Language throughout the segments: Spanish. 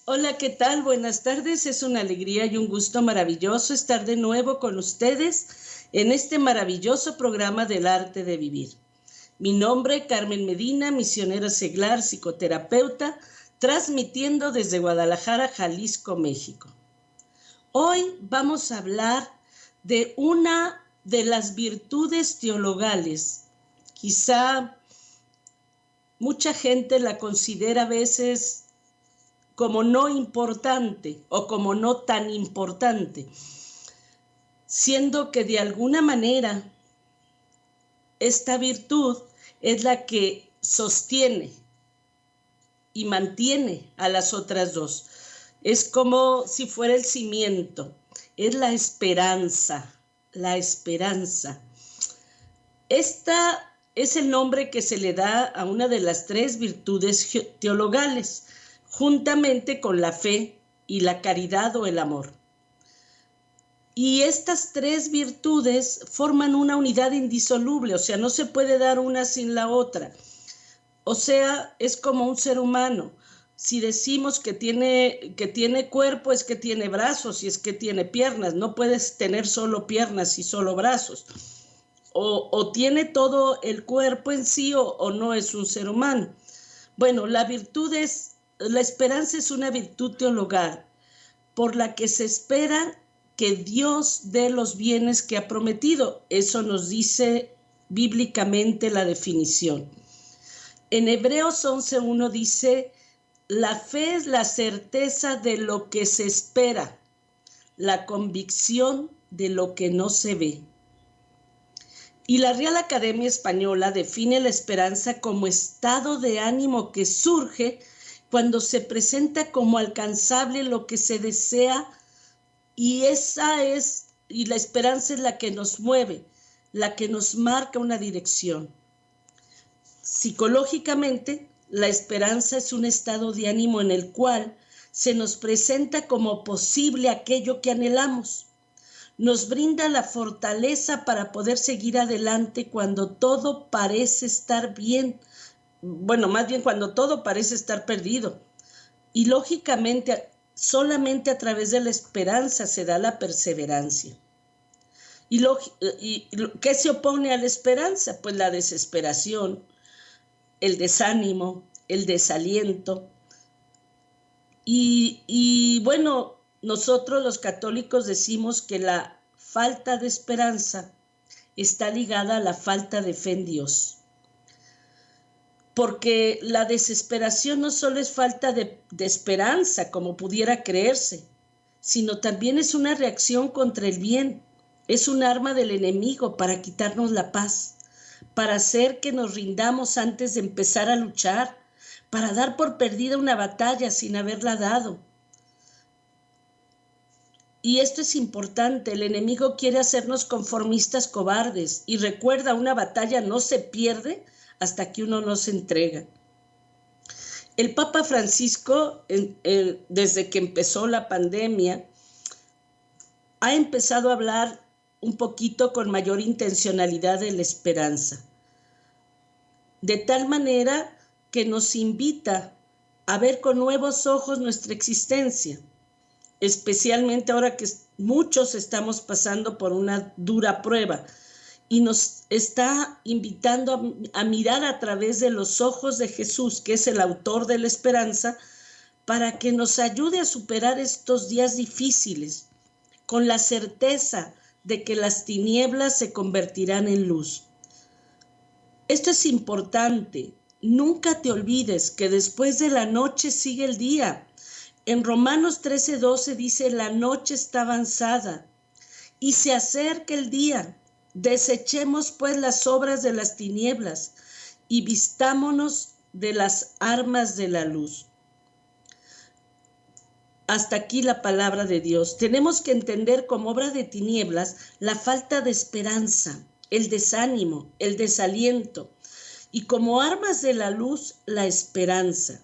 Hola, ¿qué tal? Buenas tardes. Es una alegría y un gusto maravilloso estar de nuevo con ustedes en este maravilloso programa del arte de vivir. Mi nombre, Carmen Medina, misionera seglar, psicoterapeuta, transmitiendo desde Guadalajara, Jalisco, México. Hoy vamos a hablar de una de las virtudes teologales. Quizá mucha gente la considera a veces como no importante o como no tan importante, siendo que de alguna manera esta virtud es la que sostiene y mantiene a las otras dos. Es como si fuera el cimiento, es la esperanza, la esperanza. Esta es el nombre que se le da a una de las tres virtudes teologales, juntamente con la fe y la caridad o el amor. Y estas tres virtudes forman una unidad indisoluble, o sea, no se puede dar una sin la otra. O sea, es como un ser humano. Si decimos que tiene cuerpo, es que tiene brazos y es que tiene piernas. No puedes tener solo piernas y solo brazos. O tiene todo el cuerpo en sí o no es un ser humano. Bueno, la esperanza es una virtud teologal por la que se espera que Dios dé los bienes que ha prometido. Eso nos dice bíblicamente la definición. En Hebreos 11:1 dice, la fe es la certeza de lo que se espera, la convicción de lo que no se ve. Y la Real Academia Española define la esperanza como estado de ánimo que surge cuando se presenta como alcanzable lo que se desea, y la esperanza es la que nos mueve, la que nos marca una dirección. Psicológicamente, la esperanza es un estado de ánimo en el cual se nos presenta como posible aquello que anhelamos. Nos brinda la fortaleza para poder seguir adelante cuando todo parece estar bien. Bueno, más bien cuando todo parece estar perdido. Y lógicamente, solamente a través de la esperanza se da la perseverancia. ¿Qué se opone a la esperanza? Pues la desesperación, el desánimo, el desaliento. Y bueno, nosotros los católicos decimos que la falta de esperanza está ligada a la falta de fe en Dios. Porque la desesperación no solo es falta de esperanza, como pudiera creerse, sino también es una reacción contra el bien. Es un arma del enemigo para quitarnos la paz, para hacer que nos rindamos antes de empezar a luchar, para dar por perdida una batalla sin haberla dado. Y esto es importante, el enemigo quiere hacernos conformistas cobardes, y recuerda, una batalla no se pierde hasta que uno no se entrega. El Papa Francisco, desde que empezó la pandemia, ha empezado a hablar un poquito con mayor intencionalidad de la esperanza, de tal manera que nos invita a ver con nuevos ojos nuestra existencia, especialmente ahora que muchos estamos pasando por una dura prueba, y nos está invitando a mirar a través de los ojos de Jesús, que es el autor de la esperanza, para que nos ayude a superar estos días difíciles, con la certeza de que las tinieblas se convertirán en luz. Esto es importante. Nunca te olvides que después de la noche sigue el día. En Romanos 13:12 dice, la noche está avanzada y se acerca el día. Desechemos pues las obras de las tinieblas y vistámonos de las armas de la luz. Hasta aquí la palabra de Dios. Tenemos que entender como obra de tinieblas la falta de esperanza, el desánimo, el desaliento, y como armas de la luz, la esperanza.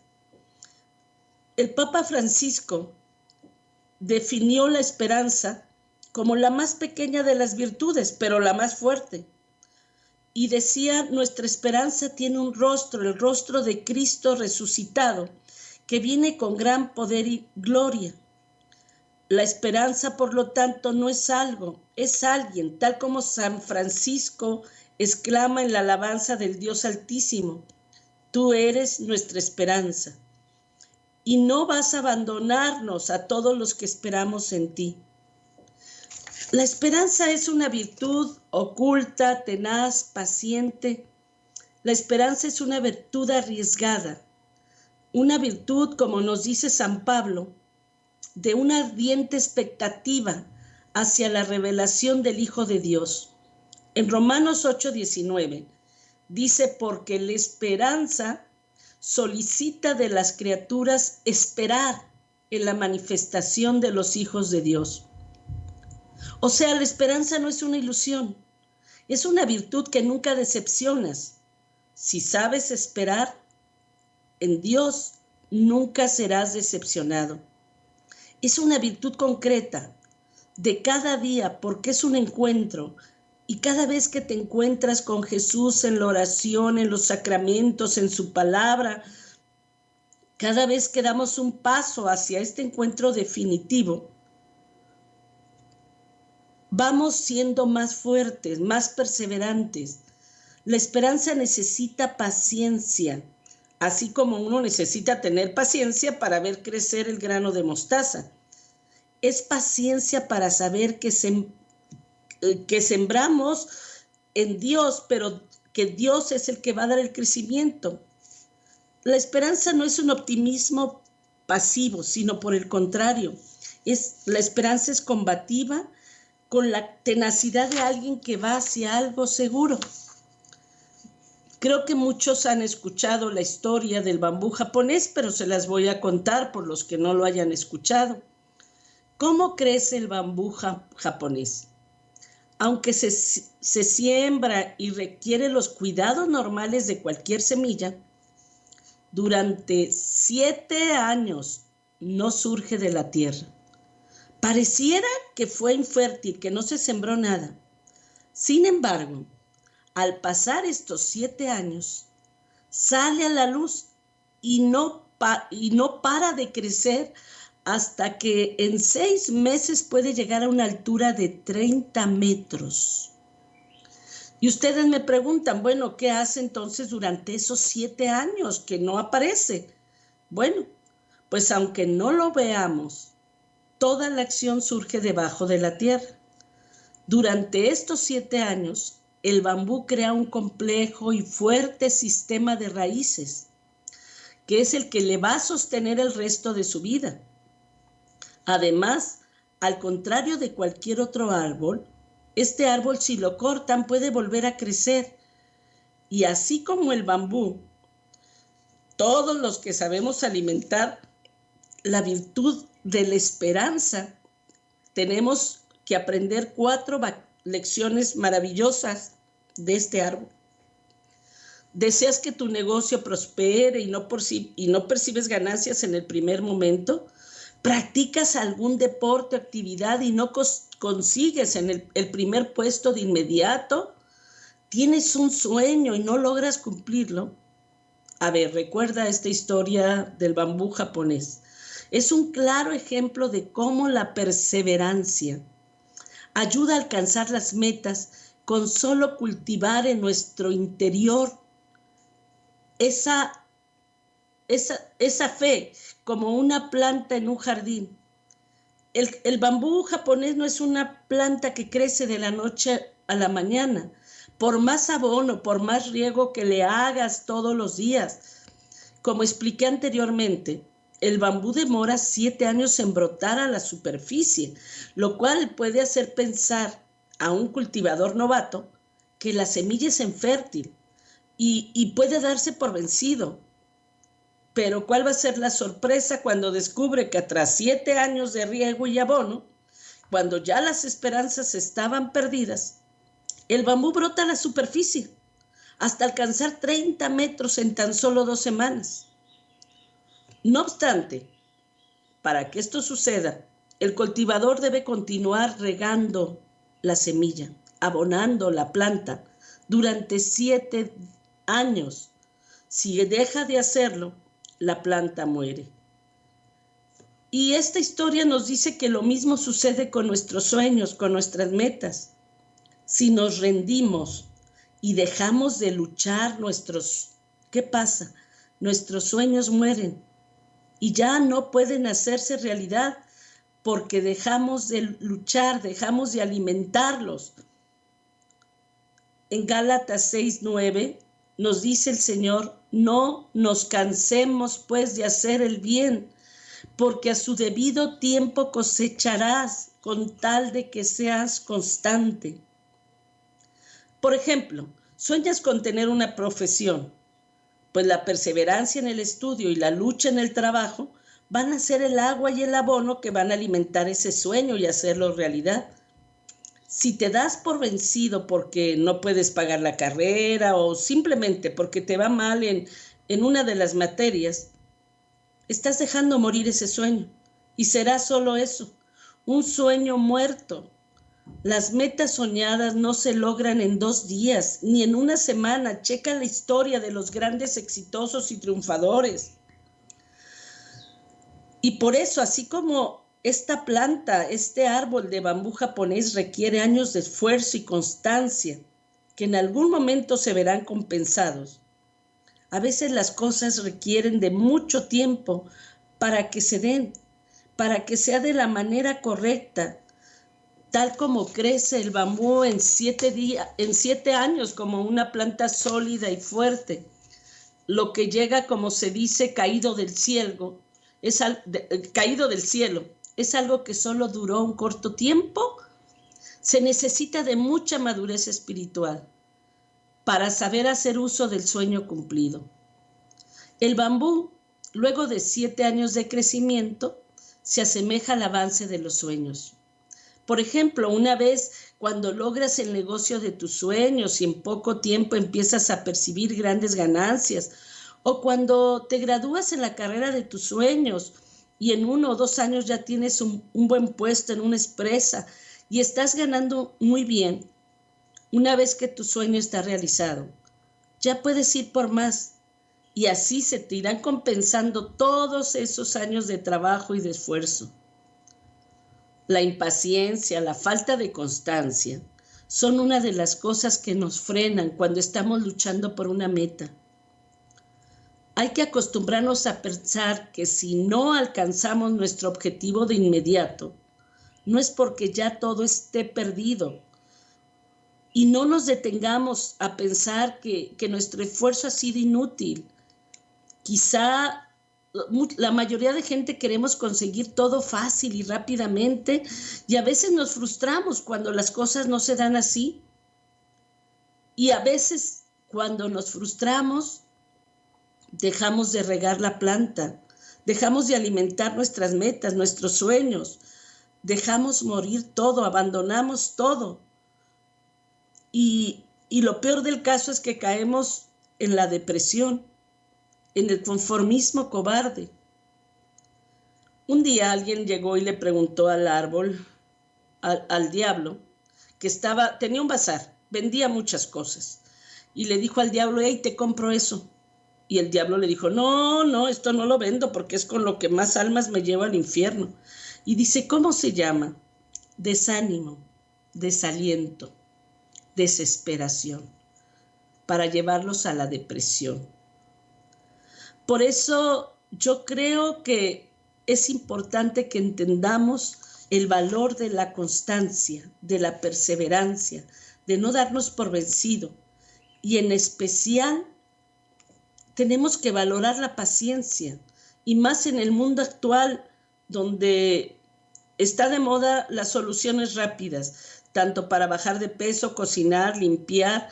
El Papa Francisco definió la esperanza como la más pequeña de las virtudes, pero la más fuerte. Y decía, nuestra esperanza tiene un rostro, el rostro de Cristo resucitado, que viene con gran poder y gloria. La esperanza, por lo tanto, no es algo, es alguien, tal como San Francisco exclama en la alabanza del Dios Altísimo: tú eres nuestra esperanza, y no vas a abandonarnos a todos los que esperamos en ti. La esperanza es una virtud oculta, tenaz, paciente. La esperanza es una virtud arriesgada, una virtud, como nos dice San Pablo, de una ardiente expectativa hacia la revelación del Hijo de Dios. En Romanos 8:19 dice: porque la esperanza solicita de las criaturas esperar en la manifestación de los hijos de Dios. O sea, la esperanza no es una ilusión, es una virtud que nunca decepcionas. Si sabes esperar en Dios, nunca serás decepcionado. Es una virtud concreta de cada día, porque es un encuentro. Y cada vez que te encuentras con Jesús en la oración, en los sacramentos, en su palabra, cada vez que damos un paso hacia este encuentro definitivo, vamos siendo más fuertes, más perseverantes. La esperanza necesita paciencia, así como uno necesita tener paciencia para ver crecer el grano de mostaza. Es paciencia para saber que sembramos en Dios, pero que Dios es el que va a dar el crecimiento. La esperanza no es un optimismo pasivo, sino por el contrario, la esperanza es combativa, con la tenacidad de alguien que va hacia algo seguro. Creo que muchos han escuchado la historia del bambú japonés, pero se las voy a contar por los que no lo hayan escuchado. ¿Cómo crece el bambú japonés? Aunque se siembra y requiere los cuidados normales de cualquier semilla, durante 7 años no surge de la tierra. Pareciera que fue infértil, que no se sembró nada. Sin embargo, al pasar estos 7 años, sale a la luz y no para de crecer hasta que en 6 meses puede llegar a una altura de 30 metros. Y ustedes me preguntan, bueno, ¿qué hace entonces durante esos 7 años que no aparece? Bueno, pues aunque no lo veamos, toda la acción surge debajo de la tierra. Durante estos 7 años, el bambú crea un complejo y fuerte sistema de raíces, que es el que le va a sostener el resto de su vida. Además, al contrario de cualquier otro árbol, este árbol, si lo cortan, puede volver a crecer. Y así como el bambú, todos los que sabemos alimentar la virtud de la esperanza, tenemos que aprender 4 lecciones maravillosas de este árbol. ¿Deseas que tu negocio prospere y no percibes ganancias en el primer momento? ¿Practicas algún deporte o actividad y no consigues en el primer puesto de inmediato? ¿Tienes un sueño y no logras cumplirlo? A ver, recuerda esta historia del bambú japonés. Es un claro ejemplo de cómo la perseverancia ayuda a alcanzar las metas con solo cultivar en nuestro interior esa fe, como una planta en un jardín. El bambú japonés no es una planta que crece de la noche a la mañana. Por más abono, por más riego que le hagas todos los días. Como expliqué anteriormente, el bambú demora 7 años en brotar a la superficie, lo cual puede hacer pensar a un cultivador novato que la semilla es infértil y puede darse por vencido. Pero ¿cuál va a ser la sorpresa cuando descubre que tras 7 años de riego y abono, cuando ya las esperanzas estaban perdidas, el bambú brota a la superficie hasta alcanzar 30 metros en tan solo 2 semanas? No obstante, para que esto suceda, el cultivador debe continuar regando la semilla, abonando la planta durante 7 años. Si deja de hacerlo, la planta muere. Y esta historia nos dice que lo mismo sucede con nuestros sueños, con nuestras metas. Si nos rendimos y dejamos de luchar, ¿qué pasa? Nuestros sueños mueren y ya no pueden hacerse realidad porque dejamos de luchar, dejamos de alimentarlos. En Gálatas 6:9 nos dice el Señor: no nos cansemos pues de hacer el bien, porque a su debido tiempo cosecharás, con tal de que seas constante. Por ejemplo, sueñas con tener una profesión, pues la perseverancia en el estudio y la lucha en el trabajo van a ser el agua y el abono que van a alimentar ese sueño y hacerlo realidad. Si te das por vencido porque no puedes pagar la carrera o simplemente porque te va mal en una de las materias, estás dejando morir ese sueño y será solo eso, un sueño muerto. Las metas soñadas no se logran en 2 días ni en una semana. Checa la historia de los grandes exitosos y triunfadores. Y por eso, así como esta planta, este árbol de bambú japonés requiere años de esfuerzo y constancia, que en algún momento se verán compensados, a veces las cosas requieren de mucho tiempo para que se den, para que sea de la manera correcta, tal como crece el bambú en 7 años como una planta sólida y fuerte. Lo que llega, como se dice, caído del cielo, es algo que solo duró un corto tiempo. Se necesita de mucha madurez espiritual para saber hacer uso del sueño cumplido. El bambú, luego de 7 años de crecimiento, se asemeja al avance de los sueños. Por ejemplo, una vez cuando logras el negocio de tus sueños y en poco tiempo empiezas a percibir grandes ganancias, o cuando te gradúas en la carrera de tus sueños y en 1 o 2 años ya tienes un buen puesto en una empresa y estás ganando muy bien, una vez que tu sueño está realizado, ya puedes ir por más y así se te irán compensando todos esos años de trabajo y de esfuerzo. La impaciencia, la falta de constancia son una de las cosas que nos frenan cuando estamos luchando por una meta. Hay que acostumbrarnos a pensar que si no alcanzamos nuestro objetivo de inmediato, no es porque ya todo esté perdido. Y no nos detengamos a pensar que nuestro esfuerzo ha sido inútil. Quizá la mayoría de gente queremos conseguir todo fácil y rápidamente y a veces nos frustramos cuando las cosas no se dan así. Y a veces cuando nos frustramos, dejamos de regar la planta, dejamos de alimentar nuestras metas, nuestros sueños, dejamos morir todo, abandonamos todo. Y lo peor del caso es que caemos en la depresión, en el conformismo cobarde. Un día alguien llegó y le preguntó al árbol, al diablo, que tenía un bazar, vendía muchas cosas. Y le dijo al diablo: hey, te compro eso. Y el diablo le dijo: no, esto no lo vendo porque es con lo que más almas me llevo al infierno. Y dice: ¿cómo se llama? Desánimo, desaliento, desesperación, para llevarlos a la depresión. Por eso yo creo que es importante que entendamos el valor de la constancia, de la perseverancia, de no darnos por vencido. Y en especial tenemos que valorar la paciencia, y más en el mundo actual donde está de moda las soluciones rápidas, tanto para bajar de peso, cocinar, limpiar,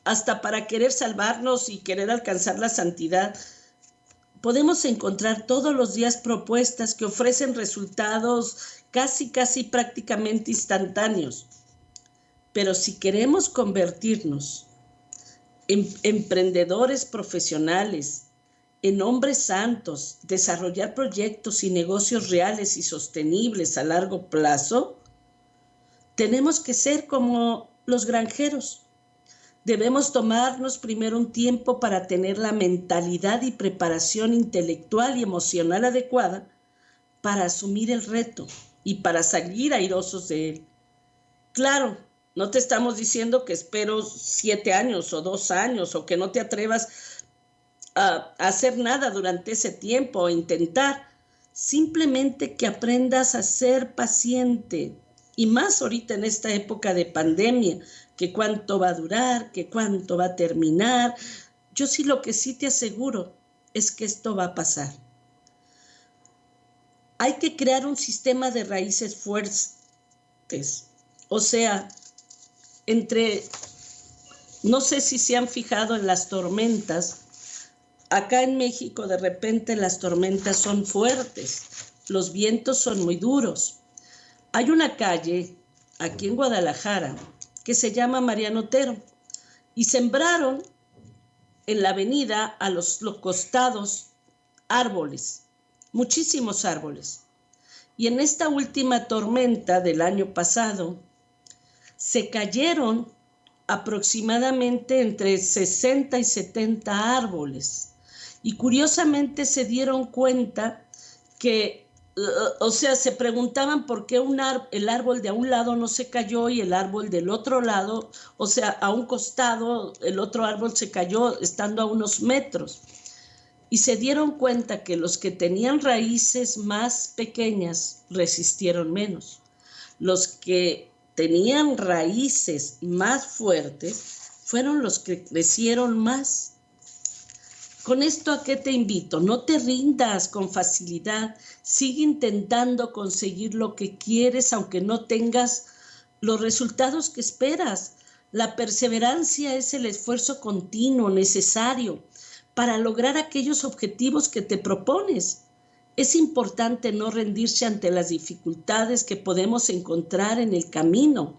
hasta para querer salvarnos y querer alcanzar la santidad. Podemos encontrar todos los días propuestas que ofrecen resultados casi prácticamente instantáneos. Pero si queremos convertirnos en emprendedores profesionales, en hombres santos, desarrollar proyectos y negocios reales y sostenibles a largo plazo, tenemos que ser como los granjeros. Debemos tomarnos primero un tiempo para tener la mentalidad y preparación intelectual y emocional adecuada para asumir el reto y para salir airosos de él. Claro, no te estamos diciendo que espero 7 años o 2 años o que no te atrevas a hacer nada durante ese tiempo o intentar. Simplemente que aprendas a ser paciente, y más ahorita en esta época de pandemia, que cuánto va a durar, que cuánto va a terminar. Yo sí, lo que sí te aseguro es que esto va a pasar. Hay que crear un sistema de raíces fuertes, o sea, no sé si se han fijado en las tormentas. Acá en México de repente las tormentas son fuertes, los vientos son muy duros. Hay una calle aquí en Guadalajara que se llama Mariano Otero y sembraron en la avenida a los costados árboles, muchísimos árboles. Y en esta última tormenta del año pasado se cayeron aproximadamente entre 60 y 70 árboles. Y curiosamente se dieron cuenta que, o sea, se preguntaban por qué el árbol de un lado no se cayó y el árbol del otro lado, o sea, a un costado, el otro árbol se cayó estando a unos metros. Y se dieron cuenta que los que tenían raíces más pequeñas resistieron menos. Los que tenían raíces más fuertes fueron los que crecieron más. Con esto, ¿a qué te invito? No te rindas con facilidad. Sigue intentando conseguir lo que quieres, aunque no tengas los resultados que esperas. La perseverancia es el esfuerzo continuo necesario para lograr aquellos objetivos que te propones. Es importante no rendirse ante las dificultades que podemos encontrar en el camino.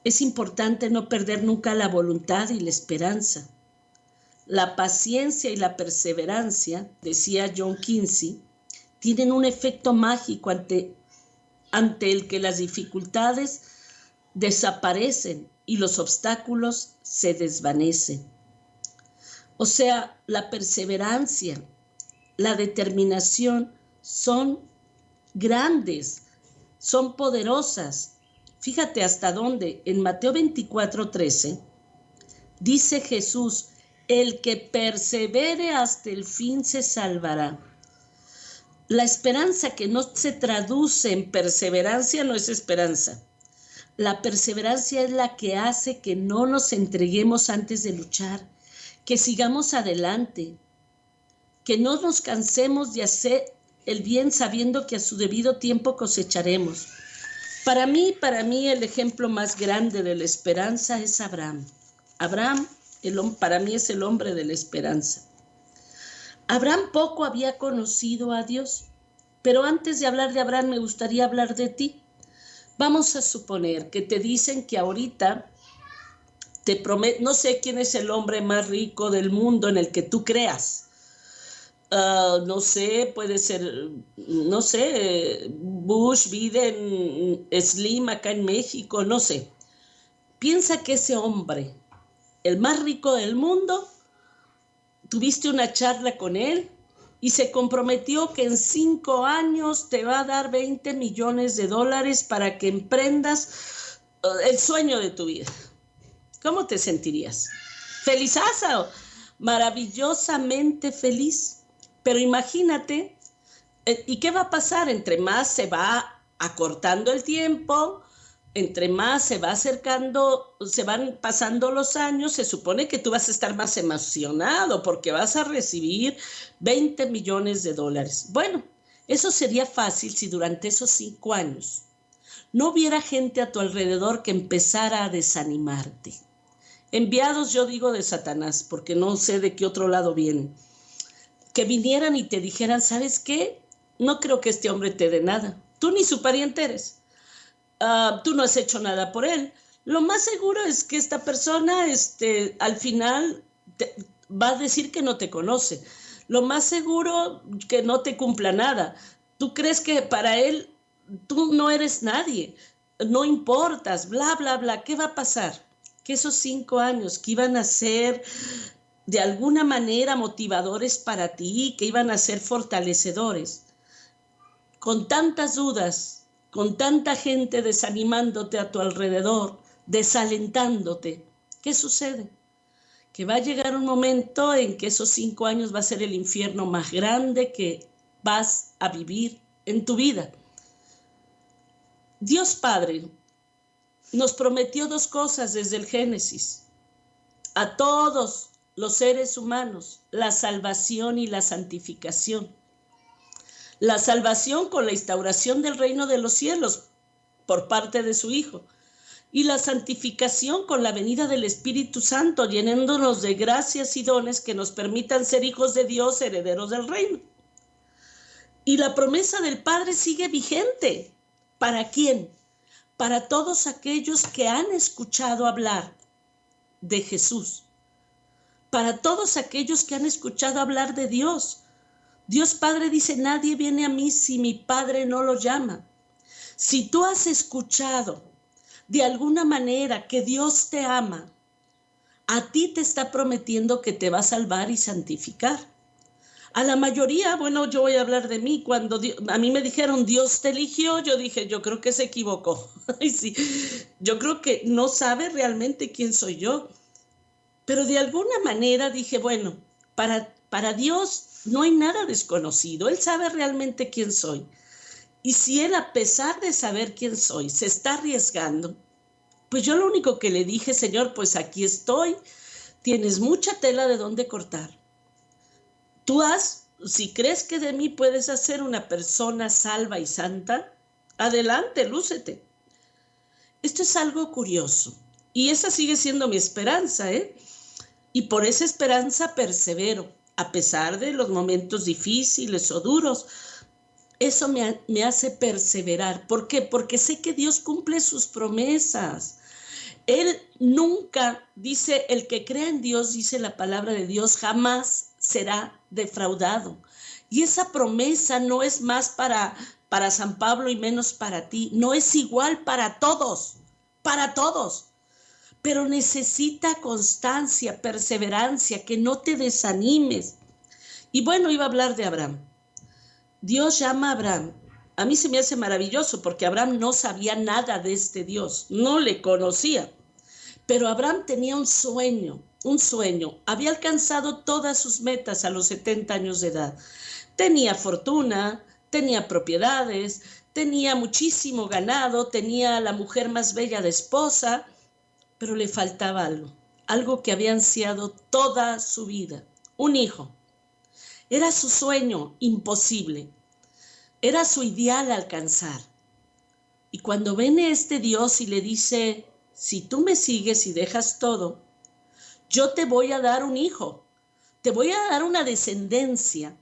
Es importante no perder nunca la voluntad y la esperanza. La paciencia y la perseverancia, decía John Kinsey, tienen un efecto mágico ante el que las dificultades desaparecen y los obstáculos se desvanecen. O sea, la perseverancia, la determinación son grandes, son poderosas. Fíjate hasta dónde. En Mateo 24:13 dice Jesús: el que persevere hasta el fin se salvará. La esperanza que no se traduce en perseverancia no es esperanza. La perseverancia es la que hace que no nos entreguemos antes de luchar, que sigamos adelante, que no nos cansemos de hacer el bien sabiendo que a su debido tiempo cosecharemos. Para mí, el ejemplo más grande de la esperanza es Abraham. Abraham, para mí, es el hombre de la esperanza. Abraham poco había conocido a Dios, pero antes de hablar de Abraham me gustaría hablar de ti. Vamos a suponer que te dicen que ahorita te prometen, no sé quién es el hombre más rico del mundo en el que tú creas. No sé, puede ser, no sé, Bush, Biden, Slim acá en México, no sé. Piensa que ese hombre, el más rico del mundo, tuviste una charla con él y se comprometió que en 5 años te va a dar $20 millones para que emprendas el sueño de tu vida. ¿Cómo te sentirías? Felizazo, maravillosamente feliz. Pero imagínate, ¿y qué va a pasar? Entre más se va acortando el tiempo, entre más se va acercando, se van pasando los años, se supone que tú vas a estar más emocionado porque vas a recibir $20 millones. Bueno, eso sería fácil si durante esos 5 años no hubiera gente a tu alrededor que empezara a desanimarte. Enviados, yo digo, de Satanás, porque no sé de qué otro lado vienen. Que vinieran y te dijeran: ¿sabes qué? No creo que este hombre te dé nada. Tú ni su pariente eres. Tú no has hecho nada por él. Lo más seguro es que esta persona al final va a decir que no te conoce. Lo más seguro que no te cumpla nada. Tú crees que para él tú no eres nadie, no importas, bla, bla, bla. ¿Qué va a pasar? que esos 5 años que iban a ser de alguna manera motivadores para ti, que iban a ser fortalecedores, con tantas dudas, con tanta gente desanimándote a tu alrededor, desalentándote, ¿qué sucede? Que va a llegar un momento en que esos 5 años va a ser el infierno más grande que vas a vivir en tu vida. Dios Padre nos prometió 2 cosas desde el Génesis. A todos los seres humanos, la salvación y la santificación. La salvación con la instauración del reino de los cielos por parte de su Hijo. Y la santificación con la venida del Espíritu Santo, llenándonos de gracias y dones que nos permitan ser hijos de Dios, herederos del reino. Y la promesa del Padre sigue vigente. ¿Para quién? Para todos aquellos que han escuchado hablar de Jesús. Para todos aquellos que han escuchado hablar de Dios. Dios Padre dice, nadie viene a mí si mi Padre no lo llama. Si tú has escuchado de alguna manera que Dios te ama, a ti te está prometiendo que te va a salvar y santificar. A la mayoría, bueno, yo voy a hablar de mí, cuando a mí me dijeron Dios te eligió, yo dije, yo creo que se equivocó. Sí, yo creo que no sabe realmente quién soy yo. Pero de alguna manera dije, bueno, para Dios no hay nada desconocido, Él sabe realmente quién soy. Y si Él, a pesar de saber quién soy, se está arriesgando, pues yo lo único que le dije, Señor, pues aquí estoy, tienes mucha tela de dónde cortar. Tú si crees que de mí puedes hacer una persona salva y santa, adelante, lúcete. Esto es algo curioso y esa sigue siendo mi esperanza, Y por esa esperanza persevero, a pesar de los momentos difíciles o duros. Eso me hace perseverar. ¿Por qué? Porque sé que Dios cumple sus promesas. Él nunca, dice, el que crea en Dios, dice la palabra de Dios, jamás será defraudado. Y esa promesa no es más para San Pablo y menos para ti. No es igual para todos, para todos. Pero necesita constancia, perseverancia, que no te desanimes. Y bueno, iba a hablar de Abraham. Dios llama a Abraham. A mí se me hace maravilloso porque Abraham no sabía nada de este Dios, no le conocía. Pero Abraham tenía un sueño. Había alcanzado todas sus metas a los 70 años de edad. Tenía fortuna, tenía propiedades, tenía muchísimo ganado, tenía la mujer más bella de esposa, pero le faltaba algo que había ansiado toda su vida, un hijo. Era su sueño imposible, era su ideal alcanzar. Y cuando viene este Dios y le dice, si tú me sigues y dejas todo, yo te voy a dar un hijo, te voy a dar una descendencia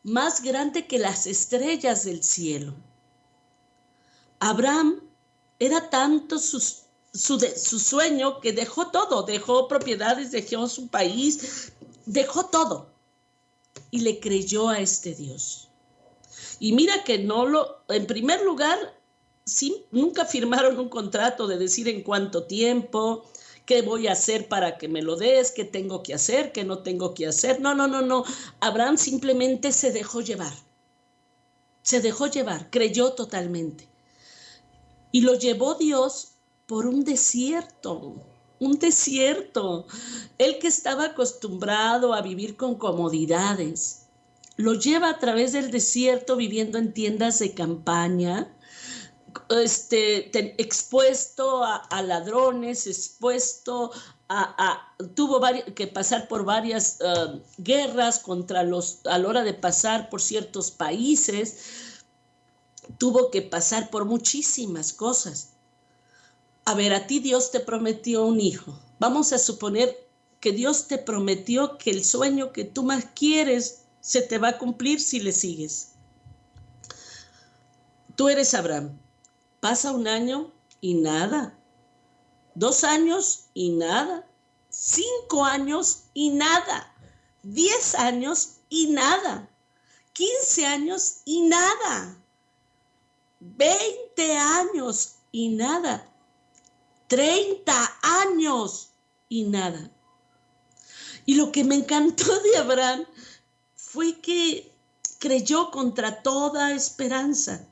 más grande que las estrellas del cielo. Abraham era tanto su sueño que dejó todo, dejó propiedades, dejó su país, dejó todo y le creyó a este Dios. Y mira que en primer lugar, sí, nunca firmaron un contrato de decir en cuánto tiempo, qué voy a hacer para que me lo des, qué tengo que hacer, qué no tengo que hacer. No. Abraham simplemente se dejó llevar, creyó totalmente. Y lo llevó Dios por un desierto. Él que estaba acostumbrado a vivir con comodidades, lo lleva a través del desierto viviendo en tiendas de campaña, expuesto a ladrones, expuesto tuvo que pasar por varias guerras a la hora de pasar por ciertos países, tuvo que pasar por muchísimas cosas. A ver, a ti Dios te prometió un hijo. Vamos a suponer que Dios te prometió que el sueño que tú más quieres se te va a cumplir si le sigues. Tú eres Abraham. Pasa 1 año y nada. 2 años y nada. 5 años y nada. 10 años y nada. 15 años y nada. 20 años y nada. 30 años y nada. Y lo que me encantó de Abraham fue que creyó contra toda esperanza.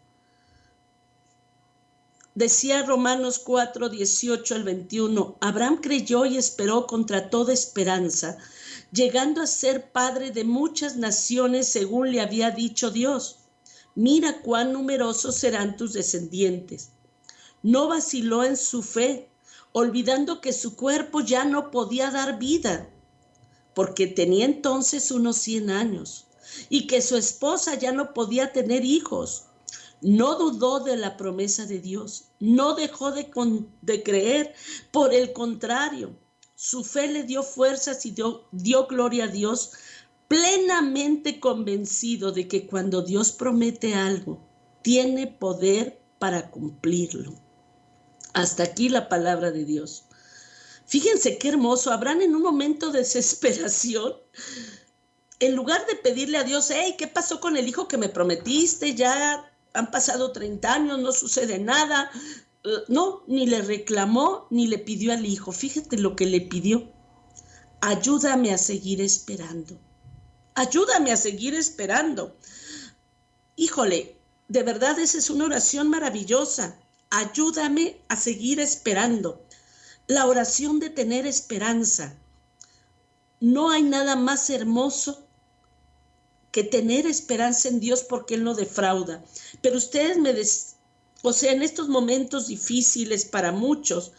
Decía Romanos 4, 18 al 21, Abraham creyó y esperó contra toda esperanza, llegando a ser padre de muchas naciones según le había dicho Dios. Mira cuán numerosos serán tus descendientes. No vaciló en su fe, olvidando que su cuerpo ya no podía dar vida, porque tenía entonces unos 100 años, y que su esposa ya no podía tener hijos. No dudó de la promesa de Dios, no dejó de creer, por el contrario, su fe le dio fuerzas y dio gloria a Dios, plenamente convencido de que cuando Dios promete algo, tiene poder para cumplirlo. Hasta aquí la palabra de Dios. Fíjense qué hermoso. Abraham, en un momento de desesperación, en lugar de pedirle a Dios, hey, ¿qué pasó con el hijo que me prometiste? Ya han pasado 30 años, no sucede nada. No, ni le reclamó, ni le pidió al hijo. Fíjate lo que le pidió. Ayúdame a seguir esperando. Ayúdame a seguir esperando. Híjole, de verdad esa es una oración maravillosa. Ayúdame a seguir esperando. La oración de tener esperanza. No hay nada más hermoso que tener esperanza en Dios, porque Él no defrauda. Pero ustedes en estos momentos difíciles para muchos,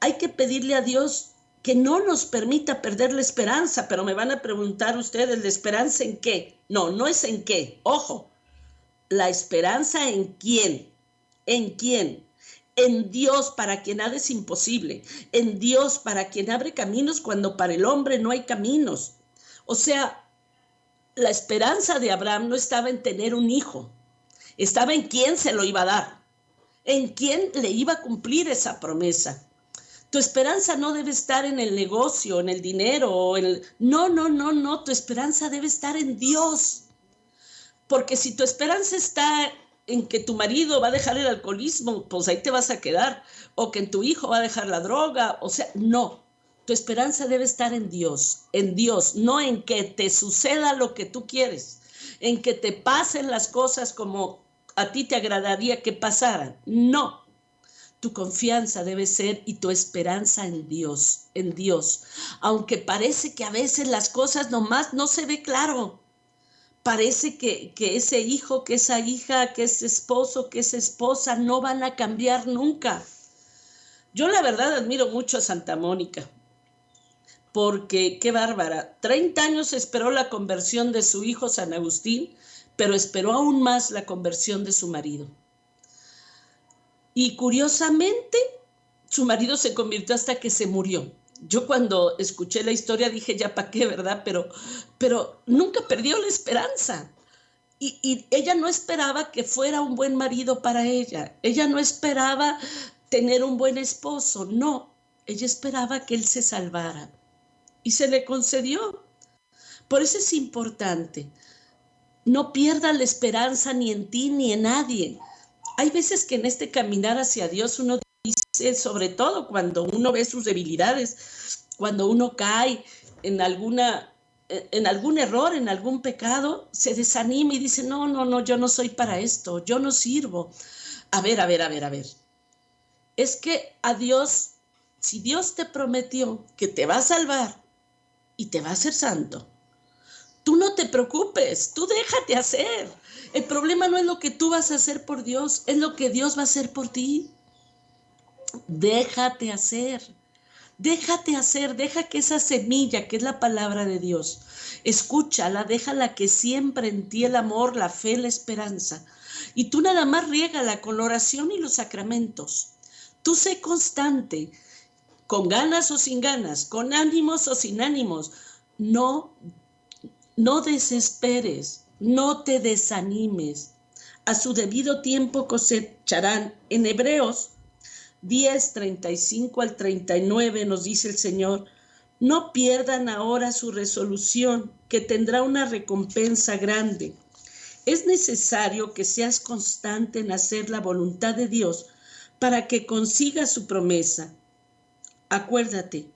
hay que pedirle a Dios que no nos permita perder la esperanza. Pero me van a preguntar ustedes, ¿la esperanza en qué? No, no es en qué. Ojo, la esperanza en quién. ¿En quién? En Dios, para quien nada es imposible. En Dios, para quien abre caminos cuando para el hombre no hay caminos. O sea, la esperanza de Abraham no estaba en tener un hijo, estaba en quién se lo iba a dar, en quién le iba a cumplir esa promesa. Tu esperanza no debe estar en el negocio, en el dinero, no, tu esperanza debe estar en Dios. Porque si tu esperanza está en que tu marido va a dejar el alcoholismo, pues ahí te vas a quedar, o que tu hijo va a dejar la droga, o sea, no. Tu esperanza debe estar en Dios, no en que te suceda lo que tú quieres, en que te pasen las cosas como a ti te agradaría que pasaran. No, tu confianza debe ser y tu esperanza en Dios, en Dios. Aunque parece que a veces las cosas nomás no se ve claro. Parece que ese hijo, que esa hija, que ese esposo, que esa esposa no van a cambiar nunca. Yo la verdad admiro mucho a Santa Mónica, porque qué bárbara. 30 años esperó la conversión de su hijo San Agustín, pero esperó aún más la conversión de su marido. Y curiosamente, su marido se convirtió hasta que se murió. Yo cuando escuché la historia dije, ya para qué, ¿verdad? Pero nunca perdió la esperanza. Y ella no esperaba que fuera un buen marido para ella. Ella no esperaba tener un buen esposo, no. Ella esperaba que él se salvara. Y se le concedió. Por eso es importante. No pierdas la esperanza ni en ti ni en nadie. Hay veces que en este caminar hacia Dios uno dice, sobre todo cuando uno ve sus debilidades, cuando uno cae en algún error, en algún pecado, se desanima y dice, no, yo no soy para esto, yo no sirvo. A ver. Es que a Dios, si Dios te prometió que te va a salvar y te va a hacer santo, tú no te preocupes, tú déjate hacer. El problema no es lo que tú vas a hacer por Dios, es lo que Dios va a hacer por ti. Déjate hacer. Deja que esa semilla, que es la palabra de Dios, escúchala, déjala que siempre en ti el amor, la fe, la esperanza. Y tú nada más riégala con la oración y los sacramentos. Tú sé constante, con ganas o sin ganas, con ánimos o sin ánimos. No desesperes, no te desanimes. A su debido tiempo cosecharán. En Hebreos 10, 35 al 39 nos dice el Señor, no pierdan ahora su resolución, que tendrá una recompensa grande. Es necesario que seas constante en hacer la voluntad de Dios, para que consiga su promesa. Acuérdate,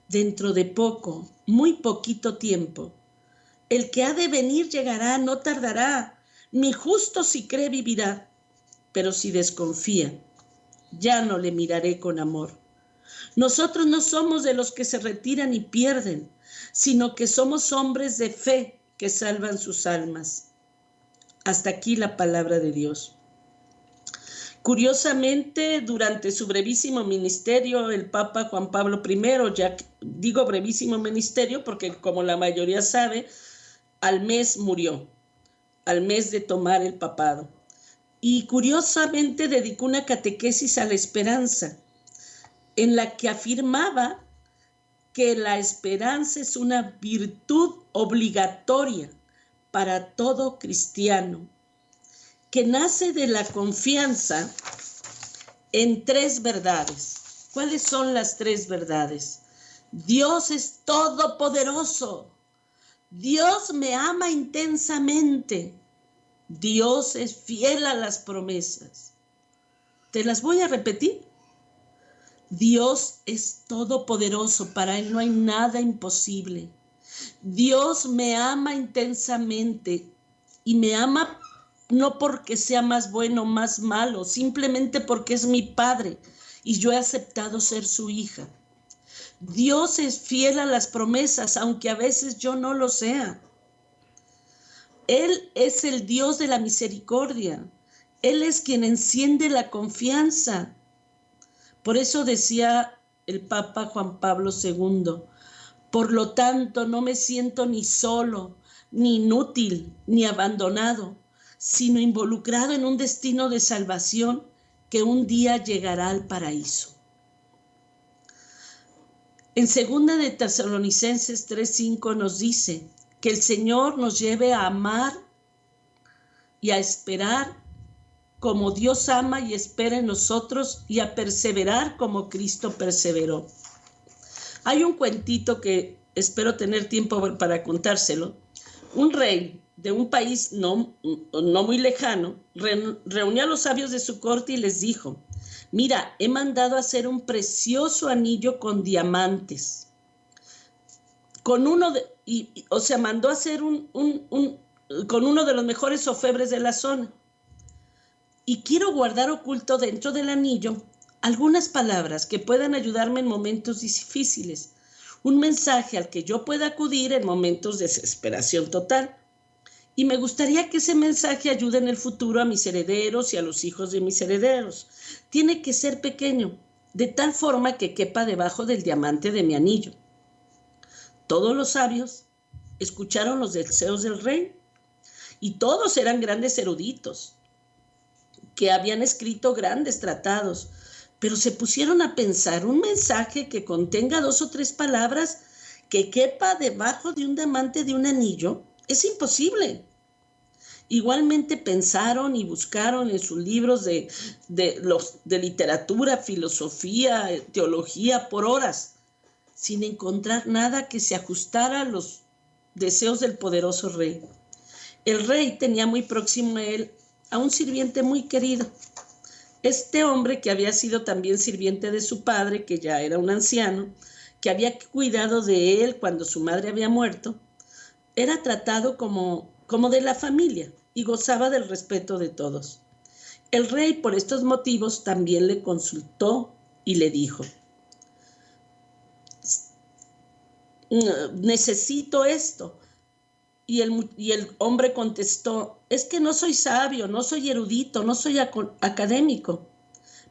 dentro de poco, muy poquito tiempo, el que ha de venir llegará, no tardará. Mi justo si cree vivirá, pero si desconfía, ya no le miraré con amor. Nosotros no somos de los que se retiran y pierden, sino que somos hombres de fe que salvan sus almas. Hasta aquí la palabra de Dios. Curiosamente, durante su brevísimo ministerio, el Papa Juan Pablo I, ya digo brevísimo ministerio porque como la mayoría sabe, al mes murió, al mes de tomar el papado. Y curiosamente dedicó una catequesis a la esperanza, en la que afirmaba que la esperanza es una virtud obligatoria para todo cristiano, que nace de la confianza en tres verdades. ¿Cuáles son las tres verdades? Dios es todopoderoso. Dios me ama intensamente. Dios es fiel a las promesas. Te las voy a repetir. Dios es todopoderoso. Para Él no hay nada imposible. Dios me ama intensamente y me ama no porque sea más bueno o más malo, simplemente porque es mi Padre y yo he aceptado ser su hija. Dios es fiel a las promesas, aunque a veces yo no lo sea. Él es el Dios de la misericordia. Él es quien enciende la confianza. Por eso decía el Papa Juan Pablo II, por lo tanto no me siento ni solo, ni inútil, ni abandonado, sino involucrado en un destino de salvación que un día llegará al paraíso. En 2 de Tesalonicenses 3:5 nos dice que el Señor nos lleve a amar y a esperar como Dios ama y espera en nosotros y a perseverar como Cristo perseveró. Hay un cuentito que espero tener tiempo para contárselo. Un rey de un país no muy lejano reunió a los sabios de su corte y les dijo: mira, he mandado a hacer un precioso anillo con diamantes. Mandó a hacer con uno de los mejores orfebres de la zona. Y quiero guardar oculto dentro del anillo algunas palabras que puedan ayudarme en momentos difíciles, un mensaje al que yo pueda acudir en momentos de desesperación total. Y me gustaría que ese mensaje ayude en el futuro a mis herederos y a los hijos de mis herederos. Tiene que ser pequeño, de tal forma que quepa debajo del diamante de mi anillo. Todos los sabios escucharon los deseos del rey y todos eran grandes eruditos que habían escrito grandes tratados, pero se pusieron a pensar un mensaje que contenga 2 o 3 palabras que quepa debajo de un diamante de un anillo. Es imposible. Igualmente pensaron y buscaron en sus libros de literatura, filosofía, teología por horas, sin encontrar nada que se ajustara a los deseos del poderoso rey. El rey tenía muy próximo a él a un sirviente muy querido. Este hombre, que había sido también sirviente de su padre, que ya era un anciano, que había cuidado de él cuando su madre había muerto, era tratado como de la familia y gozaba del respeto de todos. El rey, por estos motivos, también le consultó y le dijo: necesito esto. Y el hombre contestó: es que no soy sabio, no soy erudito, no soy académico,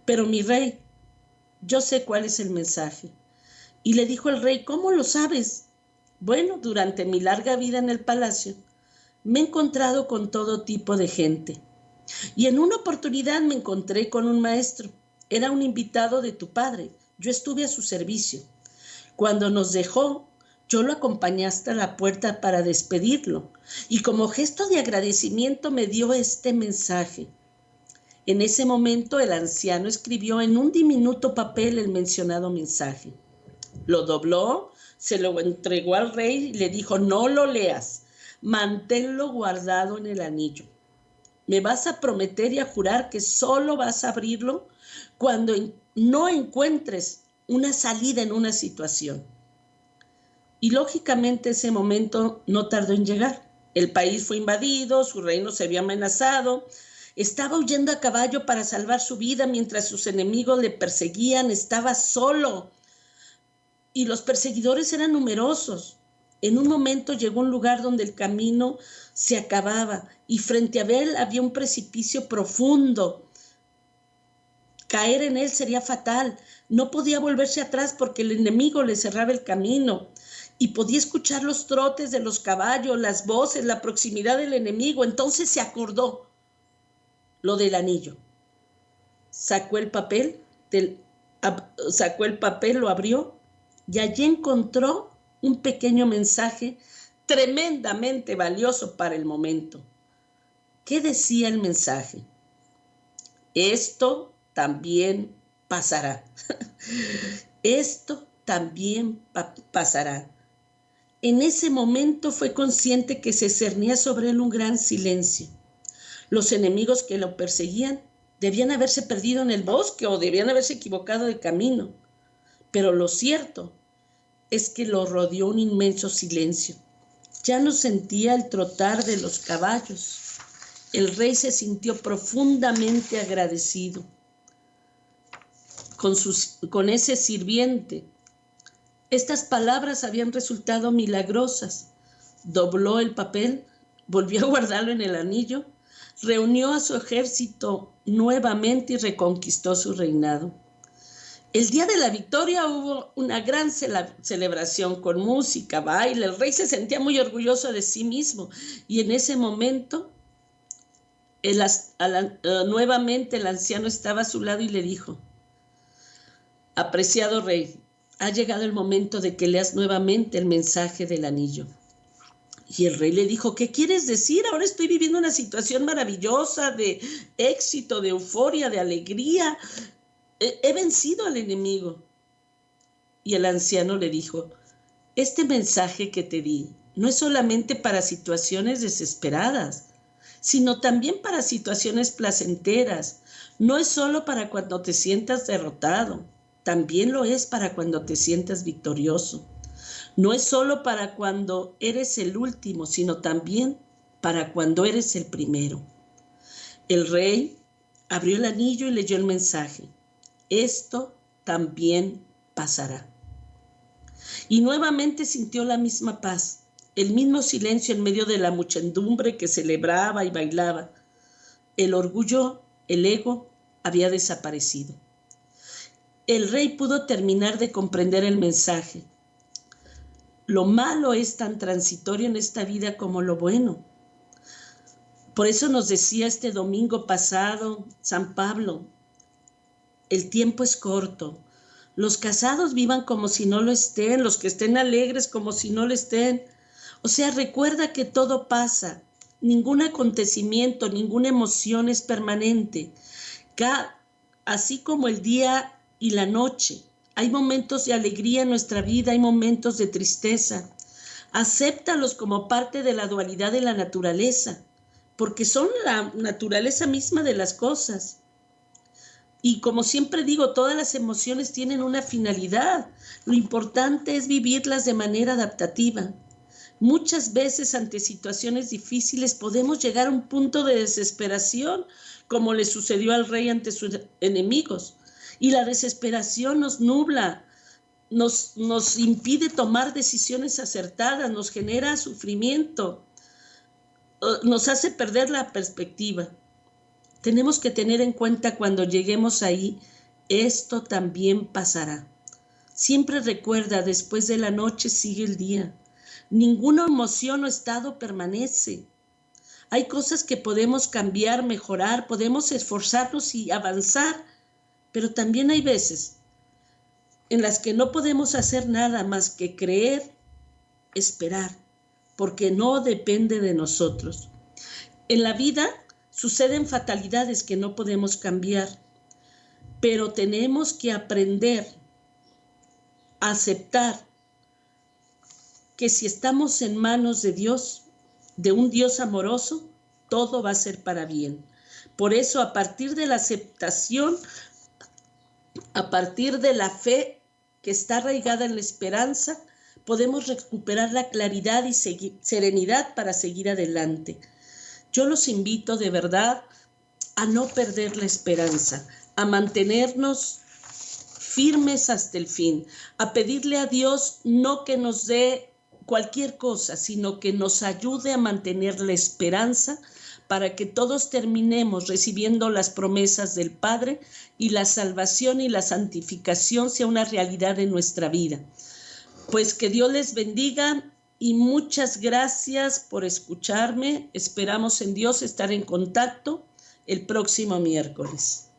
pero mi rey, yo sé cuál es el mensaje. Y le dijo el rey: ¿cómo lo sabes? Bueno, durante mi larga vida en el palacio, me he encontrado con todo tipo de gente. Y en una oportunidad me encontré con un maestro. Era un invitado de tu padre. Yo estuve a su servicio. Cuando nos dejó, yo lo acompañé hasta la puerta para despedirlo. Y como gesto de agradecimiento me dio este mensaje. En ese momento el anciano escribió en un diminuto papel el mencionado mensaje. Lo dobló, se lo entregó al rey y le dijo: no lo leas, manténlo guardado en el anillo. me vas a prometer y a jurar que solo vas a abrirlo cuando no encuentres una salida en una situación. Y lógicamente ese momento no tardó en llegar. El país fue invadido, su reino se vio amenazado, estaba huyendo a caballo para salvar su vida mientras sus enemigos le perseguían, estaba solo y los perseguidores eran numerosos. En un momento llegó a un lugar donde el camino se acababa y frente a él había un precipicio profundo. Caer en él sería fatal. No podía volverse atrás porque el enemigo le cerraba el camino y podía escuchar los trotes de los caballos, las voces, la proximidad del enemigo. Entonces se acordó lo del anillo. Sacó el papel, lo abrió y allí encontró un pequeño mensaje tremendamente valioso para el momento. ¿Qué decía el mensaje? Esto también pasará. Esto también pasará. En ese momento fue consciente que se cernía sobre él un gran silencio. Los enemigos que lo perseguían debían haberse perdido en el bosque o debían haberse equivocado de camino. Pero lo cierto es que lo rodeó un inmenso silencio. Ya no sentía el trotar de los caballos. El rey se sintió profundamente agradecido con ese sirviente. Estas palabras habían resultado milagrosas. Dobló el papel, volvió a guardarlo en el anillo, reunió a su ejército nuevamente y reconquistó su reinado. El día de la victoria hubo una gran celebración con música, baile. El rey se sentía muy orgulloso de sí mismo y en ese momento nuevamente el anciano estaba a su lado y le dijo: apreciado rey, ha llegado el momento de que leas nuevamente el mensaje del anillo. Y el rey le dijo: ¿qué quieres decir? Ahora estoy viviendo una situación maravillosa de éxito, de euforia, de alegría. He vencido al enemigo. Y el anciano le dijo: este mensaje que te di no es solamente para situaciones desesperadas, sino también para situaciones placenteras. No es solo para cuando te sientas derrotado, también lo es para cuando te sientas victorioso. No es solo para cuando eres el último, sino también para cuando eres el primero. El rey abrió el anillo y leyó el mensaje: esto también pasará. Y nuevamente sintió la misma paz, el mismo silencio en medio de la muchedumbre que celebraba y bailaba. El orgullo, el ego, había desaparecido. El rey pudo terminar de comprender el mensaje. Lo malo es tan transitorio en esta vida como lo bueno. Por eso nos decía este domingo pasado San Pablo: el tiempo es corto. Los casados vivan como si no lo estén, los que estén alegres como si no lo estén. O sea, recuerda que todo pasa. Ningún acontecimiento, ninguna emoción es permanente. Así como el día y la noche. Hay momentos de alegría en nuestra vida, hay momentos de tristeza. Acéptalos como parte de la dualidad de la naturaleza, porque son la naturaleza misma de las cosas. Y como siempre digo, todas las emociones tienen una finalidad. Lo importante es vivirlas de manera adaptativa. Muchas veces ante situaciones difíciles podemos llegar a un punto de desesperación, como le sucedió al rey ante sus enemigos. Y la desesperación nos nubla, nos impide tomar decisiones acertadas, nos genera sufrimiento, nos hace perder la perspectiva. Tenemos que tener en cuenta cuando lleguemos ahí, esto también pasará. Siempre recuerda, después de la noche sigue el día. Ninguna emoción o estado permanece. Hay cosas que podemos cambiar, mejorar, podemos esforzarnos y avanzar, pero también hay veces en las que no podemos hacer nada más que creer, esperar, porque no depende de nosotros. En la vida suceden fatalidades que no podemos cambiar, pero tenemos que aprender a aceptar que si estamos en manos de Dios, de un Dios amoroso, todo va a ser para bien. Por eso, a partir de la aceptación, a partir de la fe que está arraigada en la esperanza, podemos recuperar la claridad y serenidad para seguir adelante. Yo los invito de verdad a no perder la esperanza, a mantenernos firmes hasta el fin, a pedirle a Dios no que nos dé cualquier cosa, sino que nos ayude a mantener la esperanza para que todos terminemos recibiendo las promesas del Padre y la salvación y la santificación sea una realidad en nuestra vida. Pues que Dios les bendiga y muchas gracias por escucharme. Esperamos en Dios estar en contacto el próximo miércoles.